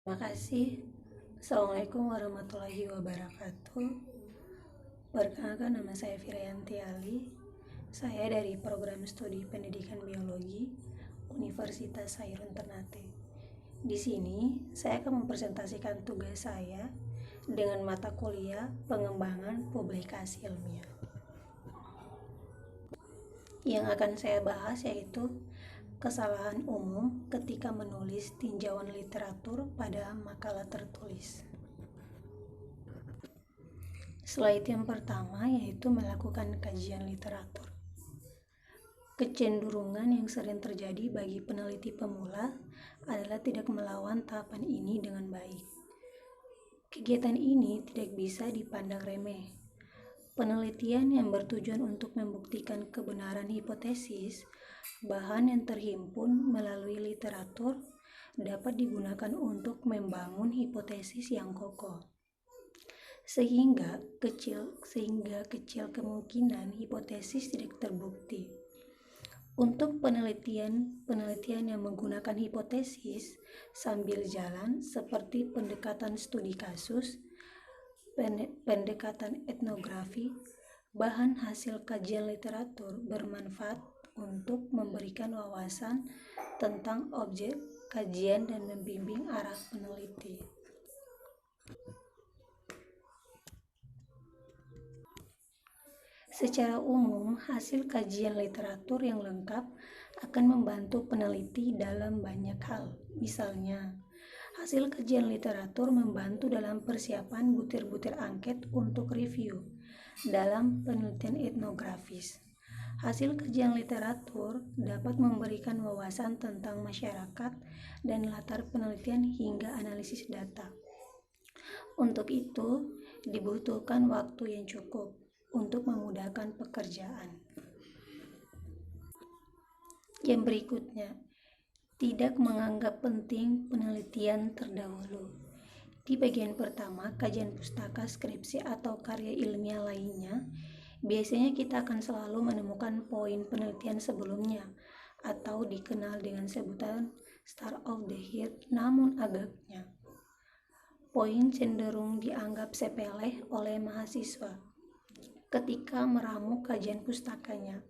Terima kasih. Assalamualaikum warahmatullahi wabarakatuh. Perkenalkan, nama saya Firianti Ali. Saya dari program studi pendidikan biologi Universitas Hairun Ternate. Di sini saya akan mempresentasikan tugas saya dengan mata kuliah pengembangan publikasi ilmiah. Yang akan saya bahas yaitu kesalahan umum ketika menulis tinjauan literatur pada makalah tertulis. Slide yang pertama yaitu melakukan kajian literatur. Kecenderungan yang sering terjadi bagi peneliti pemula adalah tidak melawan tahapan ini dengan baik. Kegiatan ini tidak bisa dipandang remeh. Penelitian yang bertujuan untuk membuktikan kebenaran hipotesis, bahan yang terhimpun melalui literatur dapat digunakan untuk membangun hipotesis yang kokoh. Sehingga kecil kemungkinan hipotesis tidak terbukti. Untuk penelitian yang menggunakan hipotesis sambil jalan seperti pendekatan studi kasus, pendekatan etnografi, bahan hasil kajian literatur bermanfaat untuk memberikan wawasan tentang objek kajian dan membimbing arah peneliti. Secara umum, hasil kajian literatur yang lengkap akan membantu peneliti dalam banyak hal. Misalnya, hasil kajian literatur membantu dalam persiapan butir-butir angket untuk review dalam penelitian etnografis. Hasil kajian literatur dapat memberikan wawasan tentang masyarakat dan latar penelitian hingga analisis data. Untuk itu, dibutuhkan waktu yang cukup untuk memudahkan pekerjaan. Yang berikutnya, tidak menganggap penting penelitian terdahulu. Di bagian pertama, kajian pustaka, skripsi, atau karya ilmiah lainnya, biasanya kita akan selalu menemukan poin penelitian sebelumnya, atau dikenal dengan sebutan start of the head, namun agaknya. Poin cenderung dianggap sepele oleh mahasiswa ketika meramu kajian pustakanya.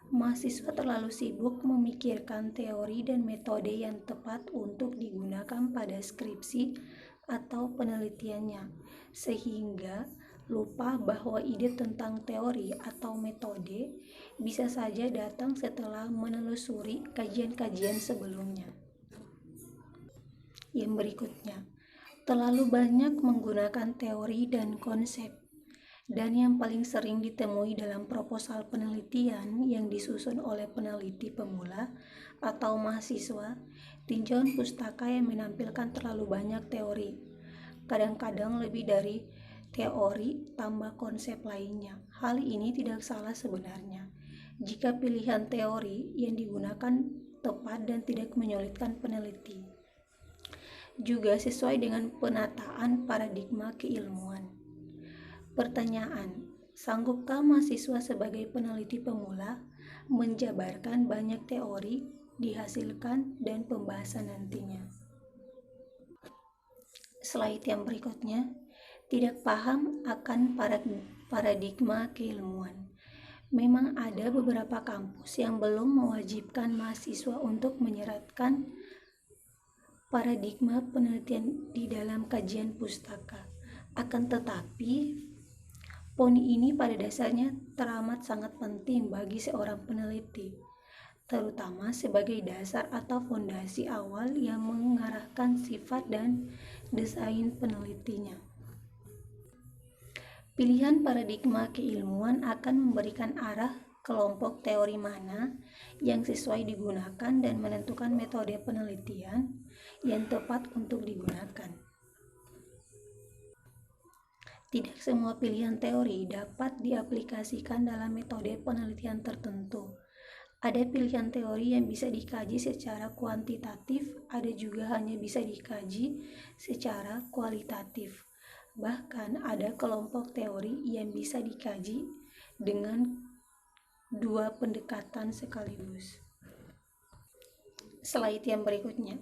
Mahasiswa terlalu sibuk memikirkan teori dan metode yang tepat untuk digunakan pada skripsi atau penelitiannya, sehingga lupa bahwa ide tentang teori atau metode bisa saja datang setelah menelusuri kajian-kajian sebelumnya. Yang berikutnya, terlalu banyak menggunakan teori dan konsep. Dan yang paling sering ditemui dalam proposal penelitian yang disusun oleh peneliti pemula atau mahasiswa, tinjauan pustaka yang menampilkan terlalu banyak teori, kadang-kadang lebih dari teori tambah konsep lainnya. Hal ini tidak salah sebenarnya, jika pilihan teori yang digunakan tepat dan tidak menyulitkan peneliti. Juga sesuai dengan penataan paradigma keilmuan. Pertanyaan, sanggupkah mahasiswa sebagai peneliti pemula menjabarkan banyak teori dihasilkan dan pembahasan nantinya? Slide yang berikutnya, tidak paham akan paradigma keilmuan. Memang ada beberapa kampus yang belum mewajibkan mahasiswa untuk menyeratkan paradigma penelitian di dalam kajian pustaka. Akan tetapi, poin ini pada dasarnya teramat sangat penting bagi seorang peneliti, terutama sebagai dasar atau fondasi awal yang mengarahkan sifat dan desain penelitinya. Pilihan paradigma keilmuan akan memberikan arah kelompok teori mana yang sesuai digunakan dan menentukan metode penelitian yang tepat untuk digunakan. Tidak semua pilihan teori dapat diaplikasikan dalam metode penelitian tertentu. Ada pilihan teori yang bisa dikaji secara kuantitatif, ada juga hanya bisa dikaji secara kualitatif. Bahkan ada kelompok teori yang bisa dikaji dengan dua pendekatan sekaligus. Slide yang berikutnya.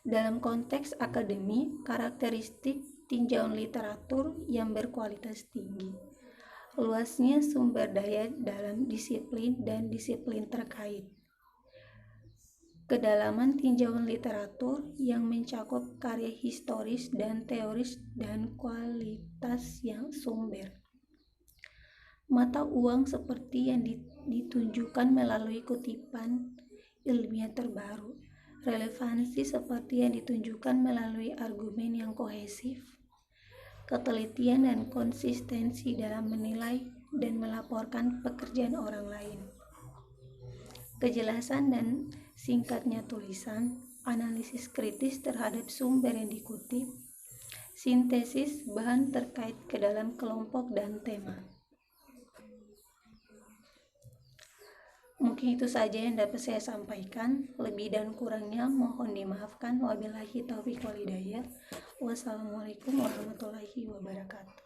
Dalam konteks akademik, karakteristik tinjauan literatur yang berkualitas tinggi, luasnya sumber daya dalam disiplin dan disiplin terkait, kedalaman tinjauan literatur yang mencakup karya historis dan teoris dan kualitas yang sumber. Mata uang seperti yang ditunjukkan melalui kutipan ilmiah terbaru, relevansi seperti yang ditunjukkan melalui argumen yang kohesif, ketelitian dan konsistensi dalam menilai dan melaporkan pekerjaan orang lain, kejelasan dan singkatnya tulisan, analisis kritis terhadap sumber yang dikutip, sintesis bahan terkait ke dalam kelompok dan tema. Mungkin itu saja yang dapat saya sampaikan. Lebih dan kurangnya mohon dimaafkan. Wabillahi taufiq wal hidayah. Wassalamualaikum warahmatullahi wabarakatuh.